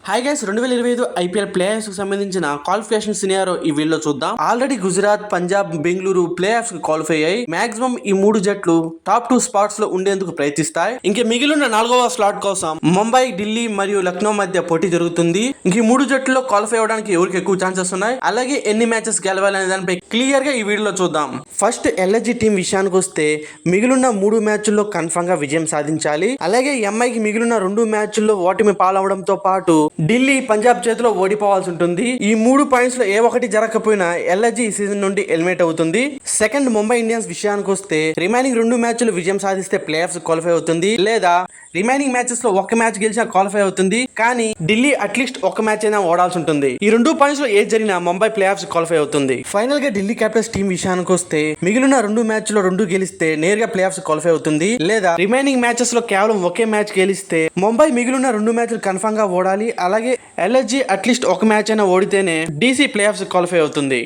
Hi guys, 2025 IPL playoffs కు సంబంధించిన qualification సినారో ఈ వీడియోలో చూద్దాం. ఆల్రెడీ గుజరాత్, పంజాబ్, బెంగళూరు ప్లేఆఫ్స్ కు క్వాలిఫై అయ్యి మాక్సిమం ఈ 3 జట్లు టాప్ 2 స్పాట్స్ లో ఉండేందుకు ప్రయత్నిస్తాయి. ఇంక మిగిలిన 4వ స్లాట్ కోసం ముంబై, ఢిల్లీ మరియు లక్నో మధ్య పోటీ జరుగుతుంది. ఇంక ఈ 3 జట్లలో క్వాలిఫై అవడానికి ఎవరికి ఎక్కువ ఛాన్సెస్ ఉన్నాయి, అలాగే ఎన్ని మ్యాచెస్ గెలవాలనే దానిపై క్లియర్ గా ఈ వీడియోలో చూద్దాం. ఫస్ట్ ఎల్ఎస్జీ టీం విషయానికి వస్తే మిగిలిన 3 మ్యాచ్ల్లో కన్ఫర్మ్ గా విజయం సాధించాలి. అలాగే ఎంఐకి మిగిలిన 2 మ్యాచ్ల్లో ఓటమి పాలవడంతో పాటు ఢిల్లీ, పంజాబ్ చేతిలో ఓడిపోవాల్సి ఉంటుంది. ఈ 3 పాయింట్స్ లో ఏ ఒకటి జరగకపోయినా ఎల్ఎస్జీ ఈ సీజన్ నుండి ఎలిమినేట్ అవుతుంది. సెకండ్ ముంబై ఇండియన్స్ విషయానికి వస్తే రిమైనింగ్ 2 మ్యాచ్లు విజయం సాధిస్తే ప్లే ఆఫ్స్ క్వాలిఫై అవుతుంది, లేదా రిమైనింగ్ మ్యాచెస్ లో ఒక మ్యాచ్ గెలిచినా క్వాలిఫై అవుతుంది. కానీ ఢిల్లీ అట్లీస్ట్ ఒక మ్యాచ్ అయినా ఓడాల్సి ఉంటుంది. ఈ 2 పాయింట్స్ లో ఏది జరిగినా ముంబై ప్లే ఆఫ్స్ క్వాలిఫై అవుతుంది. ఫైనల్ గా ఢిల్లీ క్యాపిటల్స్ టీం విషయానికి వస్తే మిగిలిన 2 మ్యాచ్ లో 2 గెలిస్తే నేరుగా ప్లే ఆఫ్స్ క్వాలిఫై అవుతుంది, లేదా రిమైనింగ్ మ్యాచెస్ లో కేవలం ఒకే మ్యాచ్ గెలిస్తే ముంబై మిగిలిన 2 మ్యాచ్లు కన్ఫర్మ్ గా ఓడాలి. అలాగే ఎల్ఎస్జీ అట్లీస్ట్ ఒక మ్యాచ్ అయినా ఓడితేనే డీసీ ప్లే ఆఫ్స్ క్వాలిఫై అవుతుంది.